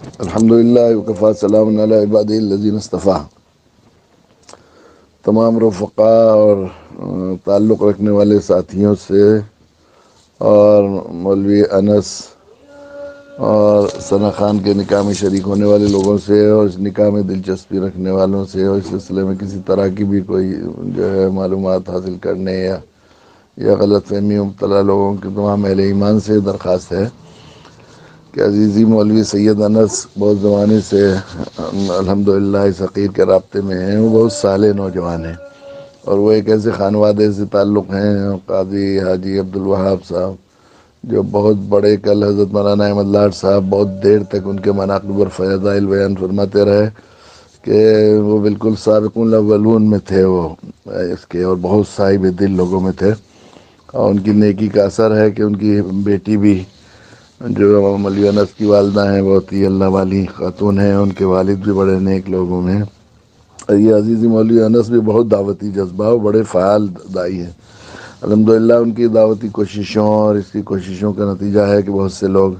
الحمدللہ وکفی سلام علی عبادہ الذین اصطفیٰ۔ تمام رفقاء اور تعلق رکھنے والے ساتھیوں سے اور مولوی انس اور ثنا خان کے نکاح میں شریک ہونے والے لوگوں سے اور اس نکاح میں دلچسپی رکھنے والوں سے اور اس سلسلے میں کسی طرح کی بھی کوئی جو ہے معلومات حاصل کرنے یا غلط فہمی مبتلا لوگوں کے تمام اہل ایمان سے درخواست ہے کہ عزیزی مولوی سید انس بہت زمانے سے الحمدللہ اس عقید کے رابطے میں ہیں۔ وہ بہت صالح نوجوان ہیں اور وہ ایک ایسے خانوادے سے تعلق ہیں، قاضی حاجی عبدالوہاب صاحب، جو بہت بڑے، کل حضرت مولانا احمد لاڈ صاحب بہت دیر تک ان کے مناقب اور فضائل بیان فرماتے رہے کہ وہ بالکل سابقون الاولون میں تھے وہ اس کے، اور بہت صاحب دل لوگوں میں تھے، اور ان کی نیکی کا اثر ہے کہ ان کی بیٹی بھی جو مولوی انس کی والدہ ہیں بہت ہی اللہ والی خاتون ہیں، ان کے والد بھی بڑے نیک لوگوں میں ہیں۔ یہ عزیزی مولوی انس بھی بہت دعوتی جذبہ اور بڑے فعال دائی ہیں۔ الحمدللہ ان کی دعوتی کوششوں اور اس کی کوششوں کا نتیجہ ہے کہ بہت سے لوگ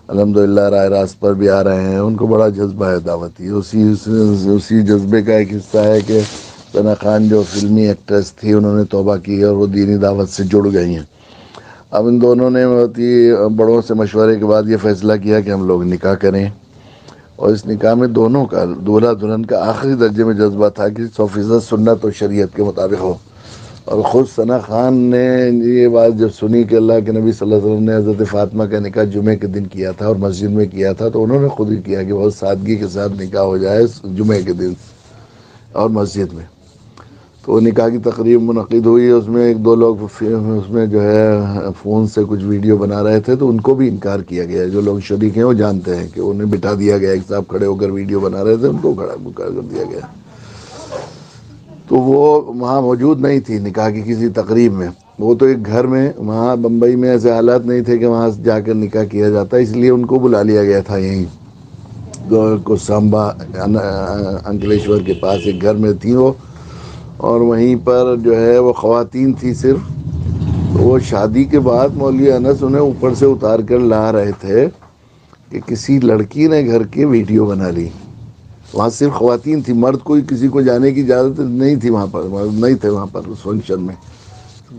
الحمدللہ راہ راست پر بھی آ رہے ہیں۔ ان کو بڑا جذبہ ہے دعوتی، اسی جذبے کا ایک حصہ ہے کہ ثنا خان جو فلمی ایکٹریس تھی، انہوں نے توبہ کی اور وہ دینی دعوت سے جڑ گئی ہیں۔ اب ان دونوں نے بہت ہی بڑوں سے مشورے کے بعد یہ فیصلہ کیا کہ ہم لوگ نکاح کریں، اور اس نکاح میں دونوں کا، دولہا دلہن کا آخری درجے میں جذبہ تھا کہ 100% سنت اور شریعت کے مطابق ہو۔ اور خود ثنا خان نے یہ بات جب سنی کہ اللہ کے نبی صلی اللہ علیہ وسلم نے حضرت فاطمہ کا نکاح جمعے کے دن کیا تھا اور مسجد میں کیا تھا، تو انہوں نے خود ہی کیا کہ بہت سادگی کے ساتھ نکاح ہو جائے جمعے کے دن اور مسجد میں۔ تو نکاح کی تقریب منعقد ہوئی، اس میں ایک دو لوگ اس میں جو ہے فون سے کچھ ویڈیو بنا رہے تھے، تو ان کو بھی انکار کیا گیا۔ جو لوگ شریک ہیں وہ جانتے ہیں کہ انہیں بٹھا دیا گیا، ایک صاحب کھڑے ہو کر ویڈیو بنا رہے تھے، ان کو کھڑا کر دیا گیا۔ تو وہ وہاں موجود نہیں تھی نکاح کی کسی تقریب میں، وہ تو ایک گھر میں، وہاں بمبئی میں ایسے حالات نہیں تھے کہ وہاں جا کر نکاح کیا جاتا، اس لیے ان کو بلا لیا گیا تھا یہیں کوسامبا انکلیشور کے پاس ایک گھر میں تھی وہ، اور وہیں پر جو ہے وہ خواتین تھی صرف۔ تو وہ شادی کے بعد مولوی انس انہیں اوپر سے اتار کر لا رہے تھے کہ کسی لڑکی نے گھر کے ویڈیو بنا لی۔ وہاں صرف خواتین تھی، مرد کوئی کسی کو جانے کی اجازت نہیں تھی، وہاں پر مرد نہیں تھے وہاں پر اس فنکشن میں۔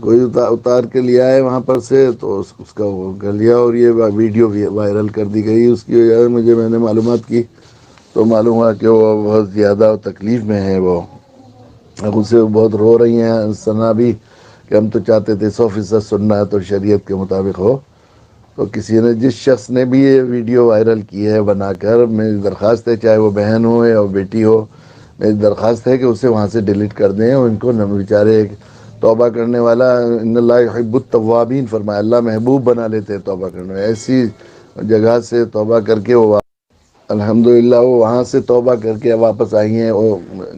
کوئی اتار کے لیا ہے وہاں پر سے، تو اس کا وہ کر لیا اور یہ ویڈیو بھی وائرل کر دی گئی۔ اس کی وجہ سے میں نے معلومات کی تو معلوم ہوا کہ وہ بہت زیادہ تکلیف میں ہے، وہ اب اسے بہت رو رہی ہیں ثنا بھی کہ ہم تو چاہتے تھے 100% سنت اور شریعت کے مطابق ہو۔ تو کسی نے، جس شخص نے بھی یہ ویڈیو وائرل کی ہے بنا کر، میری درخواست ہے، چاہے وہ بہن ہو یا بیٹی ہو، میری درخواست ہے کہ اسے وہاں سے ڈیلیٹ کر دیں، اور ان کو بیچارے توبہ کرنے والا، ان اللہ یحب التوابین فرمایا، اللہ محبوب بنا لیتے ہیں توبہ کرنے والے۔ ایسی جگہ سے توبہ کر کے وہ الحمدللہ وہ وہاں سے توبہ کر کے واپس آئی ہیں، وہ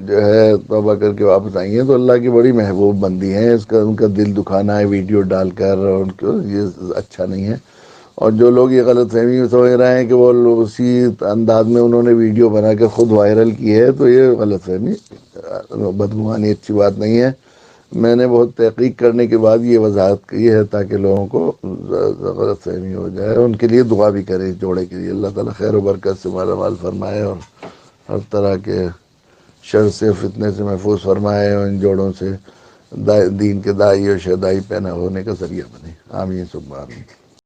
جو ہے توبہ کر کے واپس آئی ہیں، تو اللہ کی بڑی محبوب بندی ہیں۔ ان کا دل دکھانا ہے ویڈیو ڈال کر، اور ان کو یہ اچھا نہیں ہے۔ اور جو لوگ یہ غلط فہمی میں سمجھ رہے ہیں کہ وہ اسی انداز میں انہوں نے ویڈیو بنا کے خود وائرل کی ہے، تو یہ غلط فہمی، بدگمانی اچھی بات نہیں ہے۔ میں نے بہت تحقیق کرنے کے بعد یہ وضاحت کی ہے تاکہ لوگوں کو غلط فہمی ہو جائے۔ ان کے لیے دعا بھی کریں، اس جوڑے کے لیے اللہ تعالیٰ خیر و برکت سے مالا مال فرمائے اور ہر طرح کے شر سے، فتنے سے محفوظ فرمائے، اور ان جوڑوں سے دین کے دائی اور شہدائی پیدا ہونے کا ذریعہ بنے۔ آمین ثم آمین۔